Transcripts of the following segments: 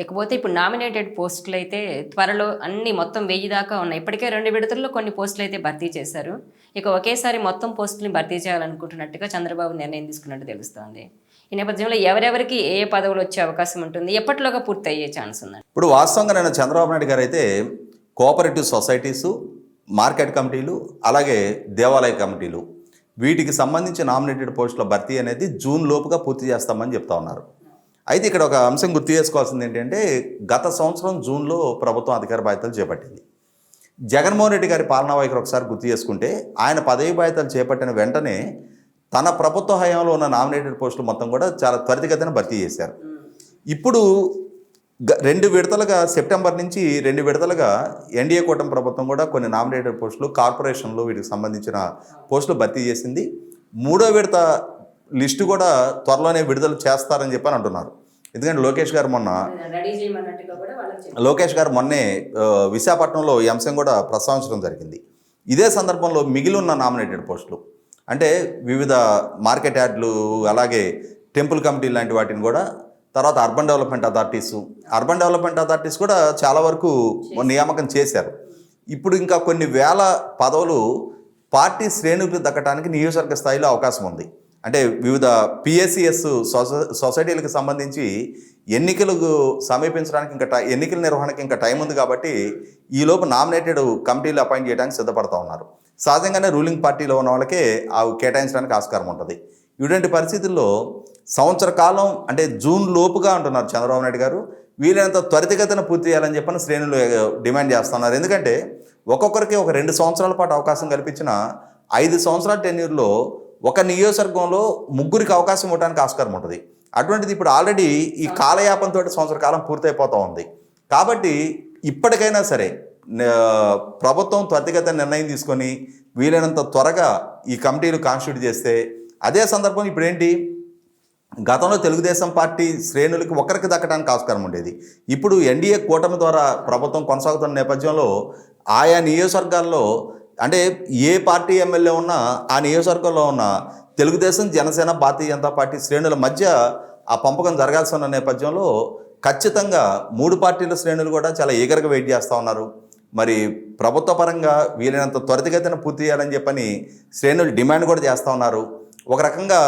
ఇకపోతే ఇప్పుడు నామినేటెడ్ పోస్టులు అయితే త్వరలో అన్ని మొత్తం 1000 దాకా ఉన్నాయి. ఇప్పటికే 2 విడతల్లో కొన్ని పోస్టులు అయితే భర్తీ చేశారు. ఇక ఒకేసారి మొత్తం పోస్టుల్ని భర్తీ చేయాలనుకుంటున్నట్టుగా చంద్రబాబు నిర్ణయం తీసుకున్నట్టు తెలుస్తోంది. ఈ నేపథ్యంలో ఎవరెవరికి ఏ పదవులు వచ్చే అవకాశం ఉంటుంది, ఎప్పటిలోగా పూర్తి అయ్యే ఛాన్స్ ఉంది? ఇప్పుడు వాస్తవంగా నేను చంద్రబాబు నాయుడు గారు అయితే కోఆపరేటివ్ సొసైటీసు, మార్కెట్ కమిటీలు, అలాగే దేవాలయ కమిటీలు వీటికి సంబంధించి నామినేటెడ్ పోస్టుల భర్తీ అనేది జూన్ లోపుగా పూర్తి చేస్తామని చెప్తా ఉన్నారు. అయితే ఇక్కడ ఒక అంశం గుర్తు చేసుకోవాల్సింది ఏంటంటే, గత సంవత్సరం జూన్లో ప్రభుత్వం అధికార బాధ్యతలు చేపట్టింది. జగన్మోహన్ రెడ్డి గారి పాలనా వైఖరి ఒకసారి గుర్తు చేసుకుంటే, ఆయన పదవి బాధ్యతలు చేపట్టిన వెంటనే తన ప్రభుత్వ హయాంలో ఉన్న నామినేటెడ్ పోస్టులు మొత్తం కూడా చాలా త్వరితగతిన భర్తీ చేశారు. ఇప్పుడు 2 విడతలుగా సెప్టెంబర్ నుంచి 2 విడతలుగా ఎన్డీఏ కూటమి ప్రభుత్వం కూడా కొన్ని నామినేటెడ్ పోస్టులు, కార్పొరేషన్లు వీటికి సంబంధించిన పోస్టులు భర్తీ చేసింది. 3వ విడత లిస్టు కూడా త్వరలోనే విడుదల చేస్తారని చెప్పని అంటున్నారు. ఎందుకంటే లోకేష్ గారు మొన్నే విశాఖపట్నంలో ఈ అంశం కూడా ప్రస్తావించడం జరిగింది. ఇదే సందర్భంలో మిగిలి ఉన్న నామినేటెడ్ పోస్టులు అంటే వివిధ మార్కెట్ యార్డులు, అలాగే టెంపుల్ కమిటీ లాంటి వాటిని కూడా, తర్వాత అర్బన్ డెవలప్మెంట్ అథారిటీస్ కూడా చాలా వరకు నియామకం చేశారు. ఇప్పుడు ఇంకా కొన్ని వేల పదవులు పార్టీ శ్రేణులకు దక్కడానికి నియోజకవర్గ స్థాయిలో అవకాశం ఉంది. అంటే వివిధ పిఎస్సిఎస్ సొసైటీలకు సంబంధించి ఎన్నికలకు సమీపించడానికి ఎన్నికల నిర్వహణకి ఇంకా టైం ఉంది. కాబట్టి ఈలోపు నామినేటెడ్ కమిటీలు అపాయింట్ చేయడానికి సిద్ధపడతా ఉన్నారు. సహజంగానే రూలింగ్ పార్టీలో ఉన్న వాళ్ళకే అవి కేటాయించడానికి ఆస్కారం ఉంటుంది. ఇటువంటి పరిస్థితుల్లో సంవత్సర కాలం అంటే జూన్ లోపుగా అంటున్నారు చంద్రబాబు నాయుడు గారు. వీలైనంత త్వరితగతిన పూర్తి చేయాలని చెప్పని శ్రేణులు డిమాండ్ చేస్తున్నారు. ఎందుకంటే ఒక్కొక్కరికి ఒక 2 సంవత్సరాల పాటు అవకాశం కల్పించిన 5 సంవత్సరాల టెన్యూర్లో ఒక నియోజకవర్గంలో 3కి అవకాశం ఇవ్వడానికి ఆస్కారం ఉంటుంది. అటువంటిది ఇప్పుడు ఆల్రెడీ ఈ కాలయాపంతో సంవత్సర కాలం పూర్తయిపోతూ ఉంది. కాబట్టి ఇప్పటికైనా సరే ప్రభుత్వం త్వరితగతిన నిర్ణయం తీసుకొని వీలైనంత త్వరగా ఈ కమిటీలు కాన్స్టిట్యూట్ చేస్తే, అదే సందర్భం ఇప్పుడు ఏంటి, గతంలో తెలుగుదేశం పార్టీ శ్రేణులకి ఒకరికి దక్కడానికి ఆస్కారం ఉండేది. ఇప్పుడు ఎన్డీఏ కూటమి ద్వారా ప్రభుత్వం కొనసాగుతున్న నేపథ్యంలో ఆయా నియోజకవర్గాల్లో అంటే ఏ పార్టీ ఎమ్మెల్యే ఉన్నా ఆ నియోజకవర్గంలో ఉన్న తెలుగుదేశం, జనసేన, భారతీయ జనతా పార్టీ శ్రేణుల మధ్య ఆ పంపకం జరగాల్సి ఉన్న నేపథ్యంలో ఖచ్చితంగా 3 పార్టీల శ్రేణులు కూడా చాలా ఈగర్గా వెయిట్ చేస్తూ ఉన్నారు. మరి ప్రభుత్వ పరంగా వీలైనంత త్వరితగతిన పూర్తి చేయాలని చెప్పని శ్రేణులు డిమాండ్ కూడా చేస్తూ ఉన్నారు. ఒక రకంగా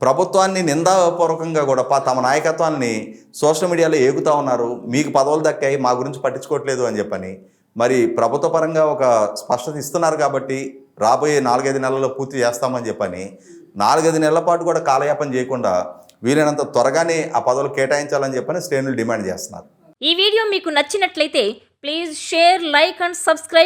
ప్రభుత్వాన్ని నిందాపూర్వకంగా కూడా తమ నాయకత్వాన్ని సోషల్ మీడియాలో ఏగుతూ ఉన్నారు. మీకు పదవులు దక్కాయి, మా గురించి పట్టించుకోవట్లేదు అని చెప్పని. మరి ప్రభుత్వ పరంగా ఒక స్పష్టత ఇస్తున్నారు కాబట్టి రాబోయే 4-5 నెలల్లో పూర్తి చేస్తామని చెప్పని 4-5 నెలల పాటు కూడా కాలయాపన చేయకుండా వీలైనంత త్వరగానే ఆ పదవులు కేటాయించాలని చెప్పని శ్రేణులు డిమాండ్ చేస్తున్నారు. ఈ వీడియో మీకు నచ్చినట్లయితే please share, like and subscribe